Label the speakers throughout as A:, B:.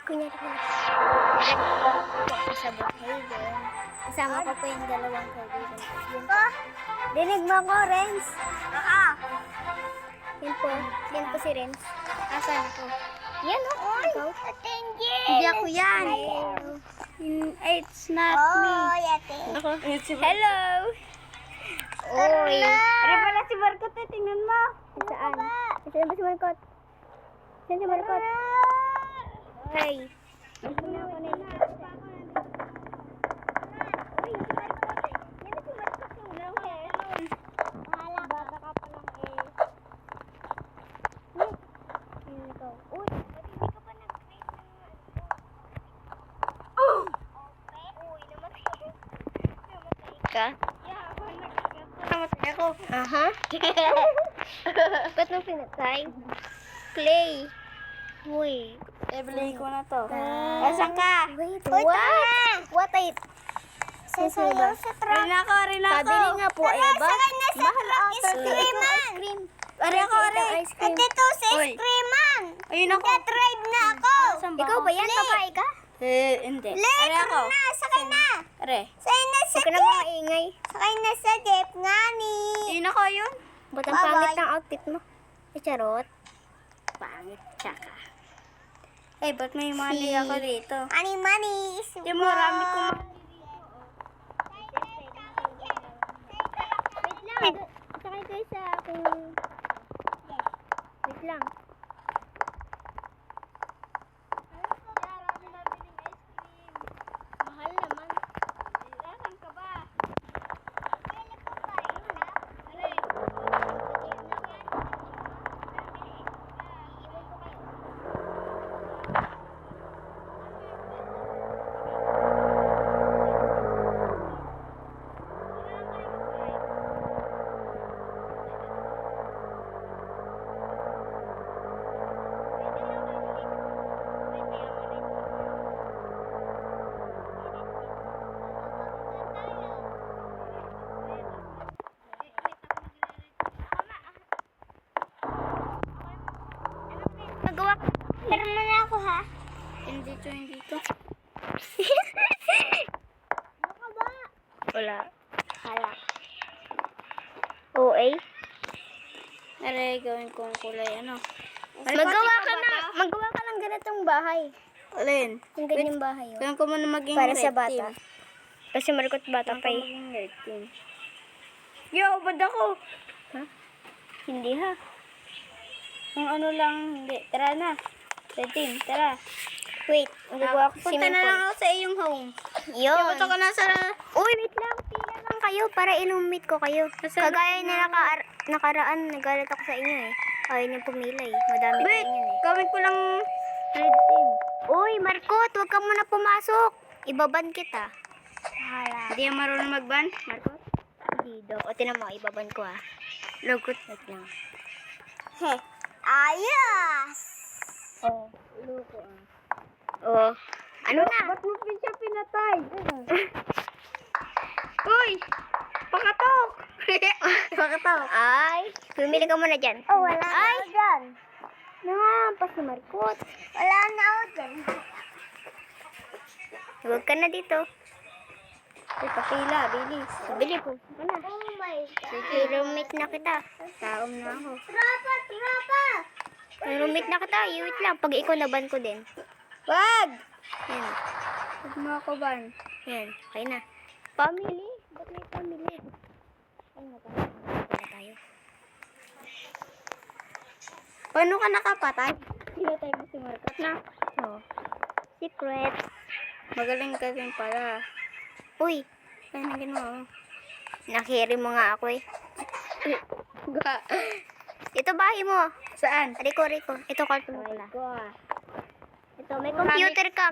A: Kunyari ko. Sa Brookhaven. Kasama ko po yung dalawang kaibigan ko. Yun po. Dinig mo ko, Renz. Yun po. Yun po si Renz. Asan po? Yan o. Ikaw? Hindi ako yan. It's not me. Ako. Hello. Oy. Ano pala si Marcot eh? Tingnan mo. Saan? Saan ba si Marcot? Saan si Marcot? Ay. Ka? Namatay ako. Aha. Ba't mo pinatay? Clay. Uy.
B: I-play ko na to.
A: Asan ka? Wait, what? What it?
B: Sasayaw sa truck.
A: Rin ako. Pabili nga po, ay ba? Mahal ata. Ice cream.
B: Ari ako, ari.
A: Ice cream.
B: Ito sa ice creaman.
A: Ayun ako.
B: Nag-drive na ako.
A: Ikaw ba yan? Babae ka?
B: Hindi.
A: Ari ako.
B: Sakay na.
A: Are.
B: Sakay na sa
A: Huwag ka na mga ingay.
B: Sakay na sa jeep nga ni.
A: Ayun ako yun. Ba't ang
B: Bye-bye.
A: pangit ng outfit mo? Eh, charot. Pangit tsaka.
B: Eh, ba't may mali ako dito?
A: Money.
B: Yung marami kong...
A: Wait lang. Sakay kayo sa aking... Wait lang. Mahal naman. Saan ka ba? Nagawa ko. Pero na ako ha.
B: Hindi to.
A: Ano ba? Wala. Hala. OA?
B: Aray, gawin ko ang kulay, ano?
A: Magawa ka ng ganitong bahay.
B: Alin?
A: Yung ganyang bahay. Oh.
B: Gawin ko muna maging
A: Para
B: red
A: sa
B: team.
A: bata. Kasi Marcot bata
B: Gawin
A: pa
B: ko
A: eh.
B: maging red team. Yo, ba't ako?
A: Ha? Hindi ha.
B: Kung ano lang, hindi. Tara na. Red team, tara.
A: Wait, magagawa ko si
B: Punta na lang ako sa iyong home.
A: Yun.
B: Yo, ba't ako nasa...
A: Uy, wait lang. Pila lang kayo para ilumit ko kayo. Kagaya na nakaraan, nagalit ako sa inyo eh. Ayaw niyo pumila eh. Madami
B: Wait,
A: tayo yun eh.
B: gawin ko lang red team.
A: Uy, Marcot, huwag ka muna pumasok. Ibaban kita. Hala.
B: Hindi yan marunong mag-ban, Marcos?
A: Hindi daw. O, tinan mo, ibaban ko ah.
B: Lugot.
A: Wait lang.
B: He. Ayos!
A: Oh. Oh. Ano na?
B: Ba't mo siya pinatay? Uy! Pakatok! Pakatok.
A: Ay, pumili ka muna dyan.
B: Oh, wala na
A: Ay!
B: ako dyan.
A: Namampas si Marcot.
B: Wala na ako dyan.
A: Huwag ka na dito. Ay, pakila, bilis. Bili po. Ano?
B: Oh my God.
A: Sige, roommate na kita. Taom na ako.
B: Tropa!
A: May roommate na kita. Wait lang. Pag ikaw naban ko din.
B: Wag!
A: Yan.
B: Huwag mo ako ban.
A: Yan. Okay na. Family? Ba't may family? Ay, napala tayo.
B: Paano ka nakapatay?
A: Pinatay mo si Marcot na. Oh. Secret.
B: Magaling ka din pala.
A: Uy,
B: Pahinagin mo.
A: nakiri mo nga ako eh. Ito bahay mo.
B: Saan?
A: Riko. Ito karton mo pala. Ito, may computer ka.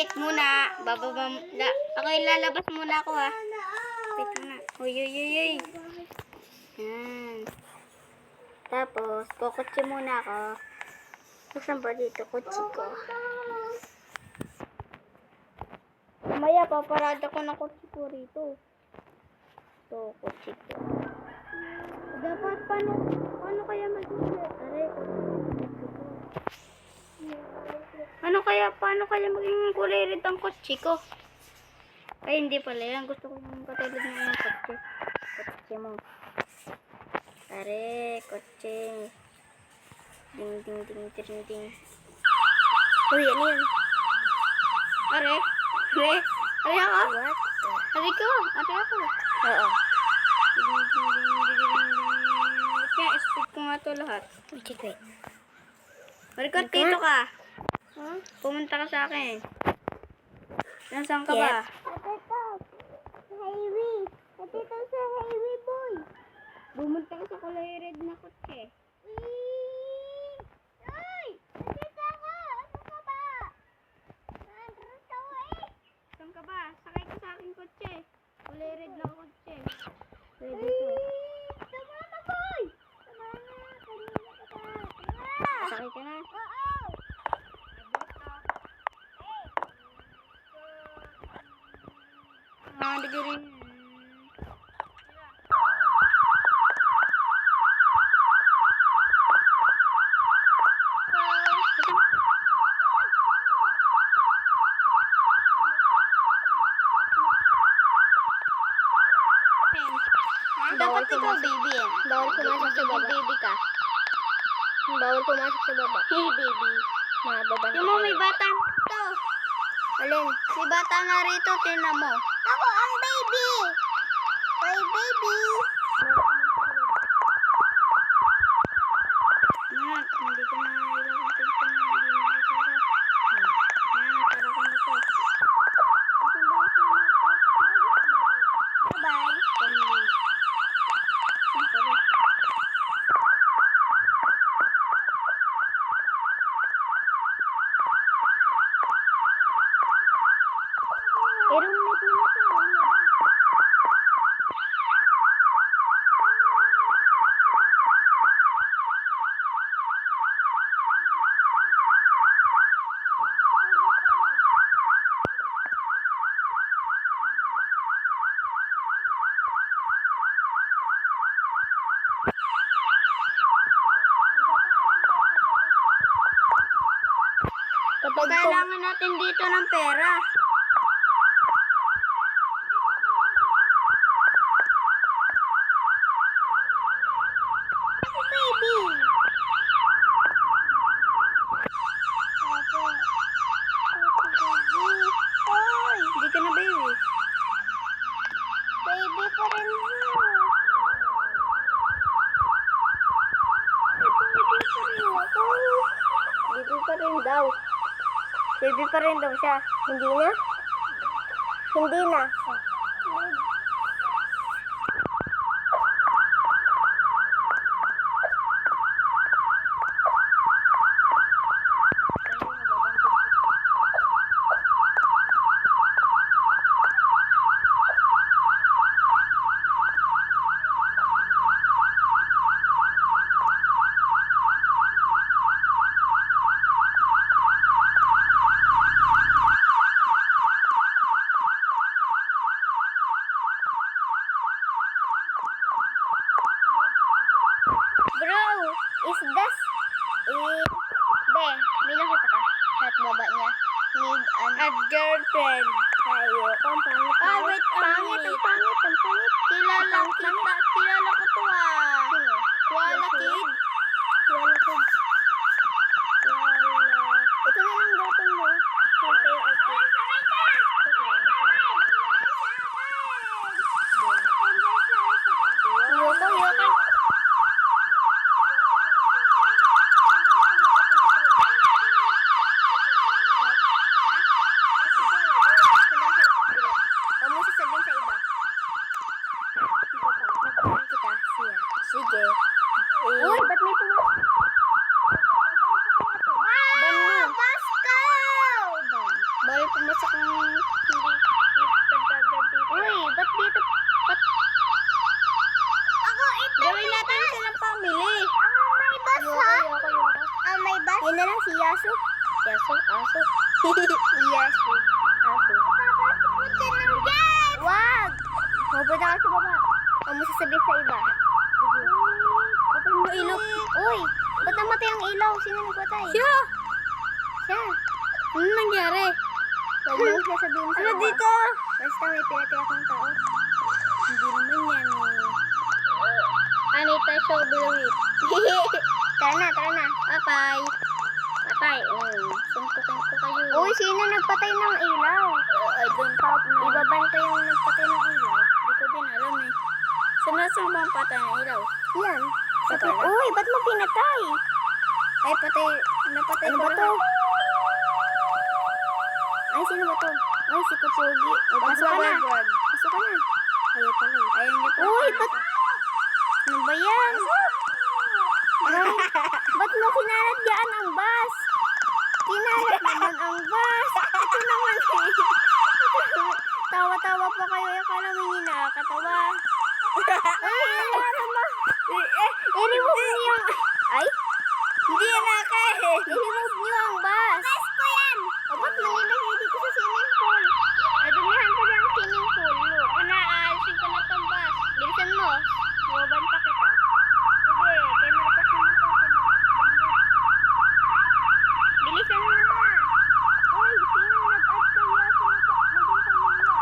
A: Wait muna. Ako ilalabas muna ako ha. Wait muna. Uy. Yan. Tapos, kukutsi muna ako. Saan ba dito kutsi ko? Mamaya, paparada ko na kutsi ko rito. Ito, kutsi ko. Dapat, paano kaya mag-ulit? Aray, paano kaya maging kulay red ang kutsi ko? Ay, hindi pala yan. Gusto ko yung katulad ng mga kutsi. Kutsi mo. Are, kutsi. Ding. Uy, ano yan? Are ako? What? Are ako. Oo. Ding. Kaya, speed ko nga ito lahat. Wait. Marikot, dito ka. Pumunta ka sa akin. Nasaan ka ba? Dito sa highway, boy. Bumunta ka sa kulay red na kotse. Ay! Nandito ako! Ano ka ba? Nandito ako eh! Saan ka ba? Sakay ka sa aking kotse. Kulay red na kotse. Ready ko. Tama na, boy! Tama na. Kanina ka ba? Sakay ka na? Oo! Digirin. Dapat ikaw baby eh. Bawal pumasok sa baba. Baby ka. Bawal pumasok sa baba. Hey baby. Mababanta. Yung may bata to. Alin? Si bata nga rito, tingnan mo. Ako ang baby. My baby. Hindi ko na ilang tingnan na hindi na isara. Natara ko na to. Bye-bye. Saan ka ba? Kailangan natin dito ng pera. Ako, baby. Ay, hindi ka na baby. Baby pa rin Baby pa rin daw. Baby pa rin daw siya. Hindi na? Hindi na. May nakita ka? At baba niya. Need a girlfriend. Ayoko, ang pangit. Wait, ang pangit. Kilala ko to ah. Sino? Koala Kid. Koala Kid. Ito na lang girlfriend mo. Ayoko. Sige. Uy, ba't may pumasok? Wow! Pascal! Bawal pumasok Yaso? Yaso? Aso? Yaso. Aso. Papapunta ng gas! Wag! Mapunta ka sa baba. Huwag mo sasabihin sa iba. Patay mo ilaw. Uy! Ba't namatay ang ilaw? Sino nagpatay? Siya! Siya. Ano nangyari? Huwag mo sasabihin sa iba.
B: Ano dito?
A: Basta may pinatay akong tao.
B: Hindi naman yan
A: Anita, show below it. Tara na. Papay. Suntukin ko kayo. Uy, sino nagpatay ng ilaw?
B: I don't know.
A: Ibaban ko yung nagpatay ng ilaw.
B: Hindi ko din alam eh. Saan ba ang patay ng ilaw?
A: Yan.
B: Sa pala?
A: Uy, ba't mo pinatay?
B: Ay, patay. Napatay
A: Ano
B: ko
A: ba
B: na.
A: to? Ay, sino ba to? Ay, si Kapogi. Pasok ka na.
B: Wag.
A: Pasok ka na.
B: Ayaw pala eh. Ayaw niya pa.
A: Uy, ba't? Ano ba yan? Ay, ba't mo kinaladyan ang bus? Kinalat naman ang bus. Ito naman eh. Tawa-tawa pa kayo. Akala mo yung nakakatawa. I-remove niyo yung... Ay?
B: Hindi yan naka eh.
A: I-remove niyo ang bus. Bus ko yan. O, ba't nangilagay dito sa swimming pool? Nadumihan ko lang swimming pool. Look.
B: Aalisin ko na tong bus.
A: Bilisan mo. Buwaban pa kita. Sige, kay Marcos naman to. Bilisan mo na. Uy, sino nag-add kaya? Sino pa? Maging pamilya.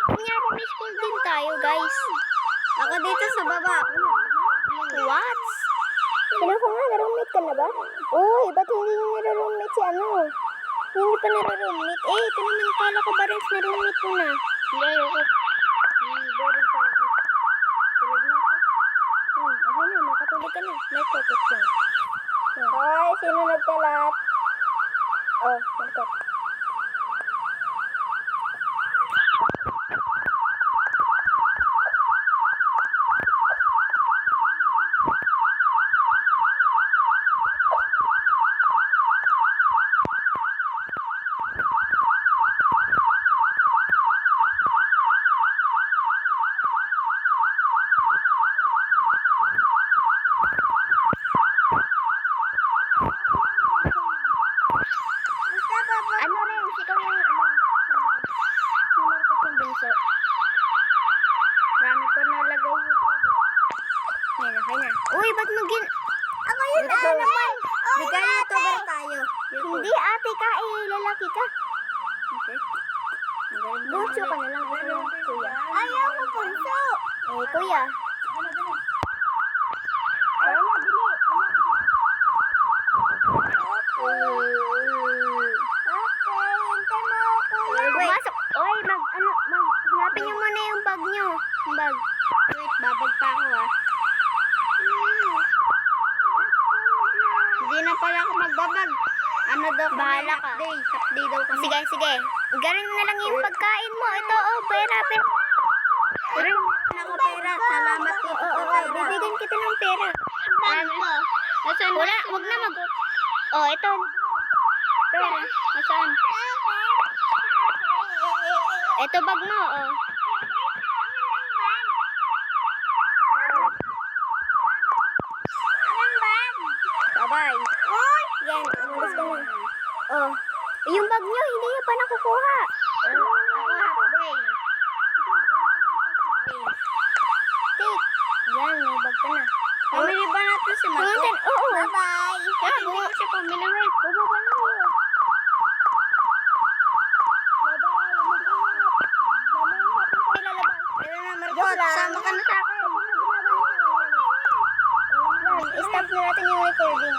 A: Kunyari, may school din tayo, guys.
B: Ako dito sa baba.
A: What? Kailan ko nga, na-roommate ka na ba? Uy, ba't hindi nyo nare-roommate si ano? Hindi pa nare-roommate. Eh, ito naman kala ko ba rin na-roommate ko na. Hindi, ayoko. Boring pa ako. Tulog na ako. Okay na, makatulog ka na. May focus lang. Hoy, sino nagkalat? Oh, nagkalat. Ano rin, ikaw yung ano, si Marcos yung bunso. Marami ko nalagay dito. Yan, okay na. Uy, ba't mo Ako yun naman.
B: Bigay YouTuber tayo.
A: Hindi ate ka, lalaki ka.
B: Okay.
A: Bunso ka na lang, ito yung kuya. Ayaw ko bunso. Eh, kuya. Tara na, bili. Pumasok. Oy, hanapin niyo muna yung bag niyo. Yung bag.
B: Wait, babag pa ako ah. Hindi na pala ako magbabag. Ano daw kung
A: Bahala
B: may
A: ka.
B: half day? Half day daw kami.
A: Sige. Garin na lang yung pagkain mo. Ito, pera.
B: Ring ako pera. Salamat po sa pera.
A: Bibigyan kita ng pera.
B: Nasaan?
A: Wala, wag na Oh, ito.
B: Pera. Nasaan?
A: Ito bag mo, oh. Bye-bye. Yan, umalis ka na. Oh. Yung bag nyo, hindi nyo pa nakukuha.
B: Ako half day.
A: Take. Yan, may bag ka na.
B: Pamili ba natin si Marco?
A: Pumuntan, oo.
B: Bye-bye.
A: Ah,
B: Hindi ko siya pamili. Wait.
A: Bubaba na kayo. Bye-bye. Mag-ingat. Mamaya hapon tayo lalabas.
B: Kaya na Marco,
A: Joke lang.
B: sama ka na sa akin.
A: Yan, stop na natin yung recording.